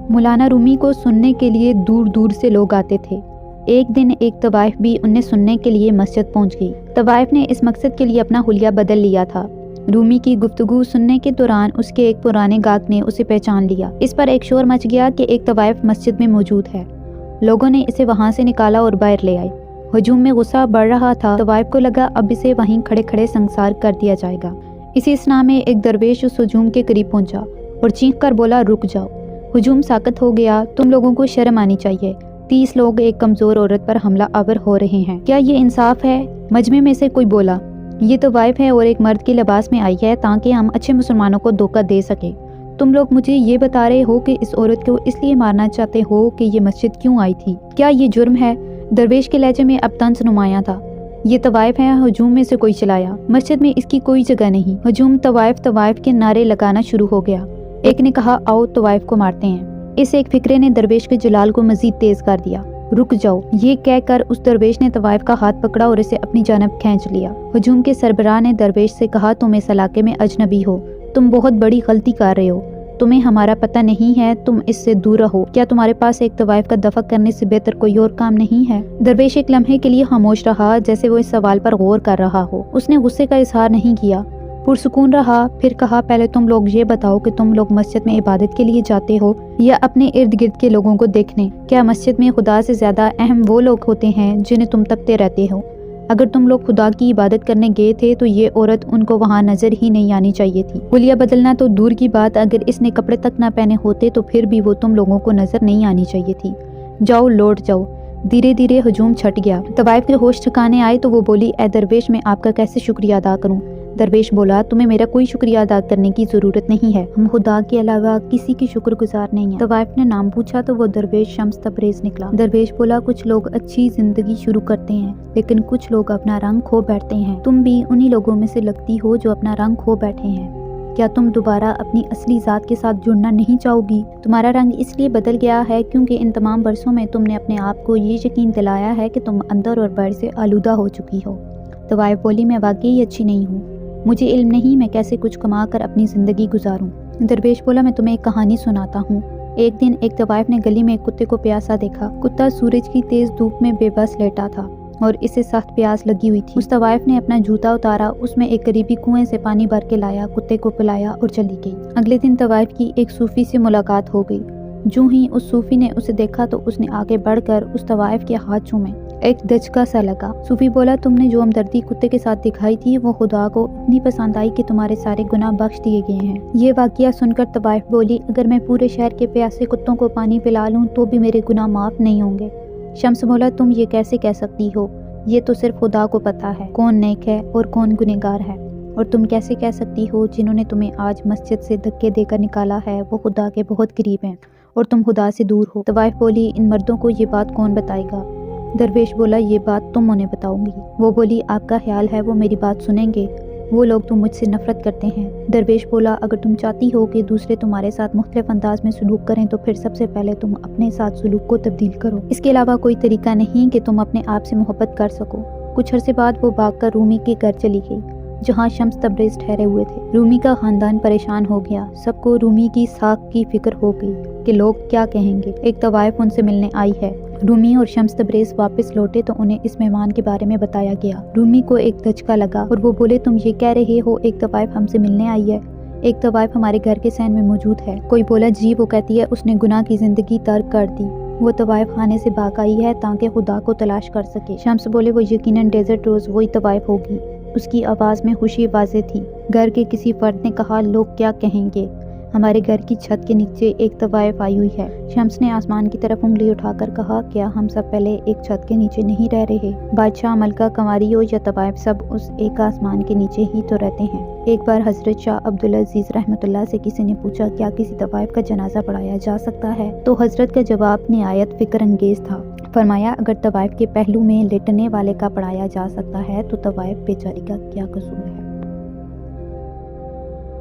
مولانا رومی کو سننے کے لیے دور دور سے لوگ آتے تھے۔ ایک دن ایک طوائف بھی انہیں سننے کے لیے مسجد پہنچ گئی۔ طوائف نے اس مقصد کے لیے اپنا حلیہ بدل لیا تھا۔ رومی کی گفتگو سننے کے دوران اس کے ایک پرانے گاہک نے اسے پہچان لیا۔ اس پر ایک شور مچ گیا کہ ایک طوائف مسجد میں موجود ہے۔ لوگوں نے اسے وہاں سے نکالا اور باہر لے آئے۔ ہجوم میں غصہ بڑھ رہا تھا۔ طوائف کو لگا اب اسے وہیں کھڑے کھڑے سنسار کر دیا جائے گا۔ اسی اثنا میں ایک درویش اس ہجوم کے قریب پہنچا اور چیخ کر بولا، رک جاؤ۔ ہجوم ساکت ہو گیا۔ تم لوگوں کو شرم آنی چاہیے۔ 30 لوگ ایک کمزور عورت پر حملہ آور ہو رہے ہیں، کیا یہ انصاف ہے؟ مجمع میں سے کوئی بولا، یہ طوائف ہے اور ایک مرد کے لباس میں آئی ہے تاکہ ہم اچھے مسلمانوں کو دھوکہ دے سکیں۔ تم لوگ مجھے یہ بتا رہے ہو کہ اس عورت کو اس لیے مارنا چاہتے ہو کہ یہ مسجد کیوں آئی تھی؟ کیا یہ جرم ہے؟ درویش کے لہجے میں اب طنز نمایاں تھا۔ یہ طوائف ہے، ہجوم میں سے کوئی چلایا، مسجد میں اس کی کوئی جگہ نہیں۔ ہجوم طوائف کے نعرے لگانا شروع ہو گیا۔ ایک نے کہا، آؤ طوائف کو مارتے ہیں۔ اس ایک فکرے نے درویش کے جلال کو مزید تیز کر دیا۔ رک جاؤ، یہ کہہ کر اس درویش نے طوائف کا ہاتھ پکڑا اور اسے اپنی جانب کھینچ لیا۔ ہجوم کے سربراہ نے درویش سے کہا، تم اس علاقے میں اجنبی ہو، تم بہت بڑی غلطی کر رہے ہو، تمہیں ہمارا پتہ نہیں ہے، تم اس سے دور رہو۔ کیا تمہارے پاس ایک طوائف کا دفع کرنے سے بہتر کوئی اور کام نہیں ہے؟ درویش ایک لمحے کے لیے خاموش رہا، جیسے وہ اس سوال پر غور کر رہا ہو۔ اس نے غصے کا اظہار نہیں کیا، پرسکون رہا۔ پھر کہا، پہلے تم لوگ یہ بتاؤ کہ تم لوگ مسجد میں عبادت کے لیے جاتے ہو یا اپنے ارد گرد کے لوگوں کو دیکھنے؟ کیا مسجد میں خدا سے زیادہ اہم وہ لوگ ہوتے ہیں جنہیں تم تپتے رہتے ہو؟ اگر تم لوگ خدا کی عبادت کرنے گئے تھے تو یہ عورت ان کو وہاں نظر ہی نہیں آنی چاہیے تھی۔ حلیہ بدلنا تو دور کی بات، اگر اس نے کپڑے تک نہ پہنے ہوتے تو پھر بھی وہ تم لوگوں کو نظر نہیں آنی چاہیے تھی۔ جاؤ، لوٹ جاؤ۔ دھیرے دھیرے ہجوم چھٹ گیا۔ طوائف کے ہوش ٹھکانے آئے تو وہ بولی، اے درویش، میں آپ کا کیسے شکریہ ادا کروں؟ درویش بولا، تمہیں میرا کوئی شکریہ ادا کرنے کی ضرورت نہیں ہے، ہم خدا کے علاوہ کسی کی شکر گزار نہیں ہیں۔ طوائف نے نام پوچھا تو وہ درویش شمس تبریز نکلا۔ درویش بولا، کچھ لوگ اچھی زندگی شروع کرتے ہیں لیکن کچھ لوگ اپنا رنگ کھو بیٹھتے ہیں۔ تم بھی انہی لوگوں میں سے لگتی ہو جو اپنا رنگ کھو بیٹھے ہیں۔ کیا تم دوبارہ اپنی اصلی ذات کے ساتھ جڑنا نہیں چاہو گی؟ تمہارا رنگ اس لیے بدل گیا ہے کیونکہ ان تمام برسوں میں تم نے اپنے آپ کو یہ یقین دلایا ہے کہ تم اندر اور باہر سے آلودہ ہو چکی ہو۔ طوائف بولی، میں واقعی اچھی نہیں ہوں، مجھے علم نہیں میں کیسے کچھ کما کر اپنی زندگی گزاروں۔ درویش بولا، میں تمہیں ایک کہانی سناتا ہوں۔ ایک دن ایک طوائف نے گلی میں ایک کتے کو پیاسا دیکھا۔ کتا سورج کی تیز دھوپ میں بے بس لیٹا تھا اور اسے سخت پیاس لگی ہوئی تھی۔ اس طوائف نے اپنا جوتا اتارا، اس میں ایک قریبی کنویں سے پانی بھر کے لایا، کتے کو پلایا اور چلی گئی۔ اگلے دن طوائف کی ایک صوفی سے ملاقات ہو گئی۔ جو ہی اس صوفی نے اسے دیکھا تو اس نے آگے بڑھ کر اس طوائف کے ہاتھ چومے۔ ایک دھچکا سا لگا۔ صوفی بولا، تم نے جو ہمدردی کتے کے ساتھ دکھائی تھی وہ خدا کو اتنی پسند آئی کہ تمہارے سارے گناہ بخش دیے گئے ہیں۔ یہ واقعہ سن کر طوائف بولی، اگر میں پورے شہر کے پیاسے کتوں کو پانی پلا لوں تو بھی میرے گناہ معاف نہیں ہوں گے۔ شمس بولا، تم یہ کیسے کہہ سکتی ہو؟ یہ تو صرف خدا کو پتا ہے کون نیک ہے اور کون گنہگار ہے، اور تم کیسے کہہ سکتی ہو جنہوں نے تمہیں آج مسجد سے دھکے دے کر نکالا ہے وہ خدا کے بہت قریب ہیں اور تم خدا سے دور ہو؟ طوائف بولی، ان مردوں کو یہ بات کون بتائے گا؟ درویش بولا، یہ بات تم انہیں بتاؤ گی۔ وہ بولی، آپ کا خیال ہے وہ میری بات سنیں گے؟ وہ لوگ تو مجھ سے نفرت کرتے ہیں۔ درویش بولا، اگر تم چاہتی ہو کہ دوسرے تمہارے ساتھ مختلف انداز میں سلوک کریں تو پھر سب سے پہلے تم اپنے ساتھ سلوک کو تبدیل کرو۔ اس کے علاوہ کوئی طریقہ نہیں کہ تم اپنے آپ سے محبت کر سکو۔ کچھ عرصے بعد وہ بھاگ کر رومی کے گھر چلی گئی جہاں شمس تبریز ٹھہرے ہوئے تھے۔ رومی کا خاندان پریشان ہو گیا۔ سب کو رومی کی ساکھ کی فکر ہو گئی کہ لوگ کیا کہیں گے۔ ایک طوائف ان سے ملنے آئی ہے۔ رومی اور شمس تبریز واپس لوٹے تو انہیں اس مہمان کے بارے میں بتایا گیا۔ رومی کو ایک دھچکا لگا اور وہ بولے، تم یہ کہہ رہے ہو ایک طوائف ہم سے ملنے آئی ہے؟ ایک طوائف ہمارے گھر کے صحن میں موجود ہے۔ کوئی بولا، جی وہ کہتی ہے اس نے گناہ کی زندگی ترک کر دی، وہ طوائف خانے سے بھاگ آئی ہے تاکہ خدا کو تلاش کر سکے۔ شمس بولے، وہ یقیناً ڈیزرٹ روز وہی طوائف ہوگی۔ اس کی آواز میں خوشی واضح تھی۔ گھر کے کسی فرد نے کہا، لوگ کیا کہیں گے؟ ہمارے گھر کی چھت کے نیچے ایک طوائف آئی ہوئی ہے۔ شمس نے آسمان کی طرف انگلی اٹھا کر کہا، کیا ہم سب پہلے ایک چھت کے نیچے نہیں رہ رہے؟ بادشاہ، ملکہ، کنواری ہو یا طوائف، سب اس ایک آسمان کے نیچے ہی تو رہتے ہیں۔ ایک بار حضرت شاہ عبدالعزیز رحمۃ اللہ سے کسی نے پوچھا، کیا کسی طوائف کا جنازہ پڑھایا جا سکتا ہے؟ تو حضرت کا جواب نہایت فکر انگیز تھا۔ فرمایا، اگر طوائف کے پہلو میں لیٹنے والے کا پڑھایا جا سکتا ہے تو طوائف بیچاری کا کیا قصور ہے؟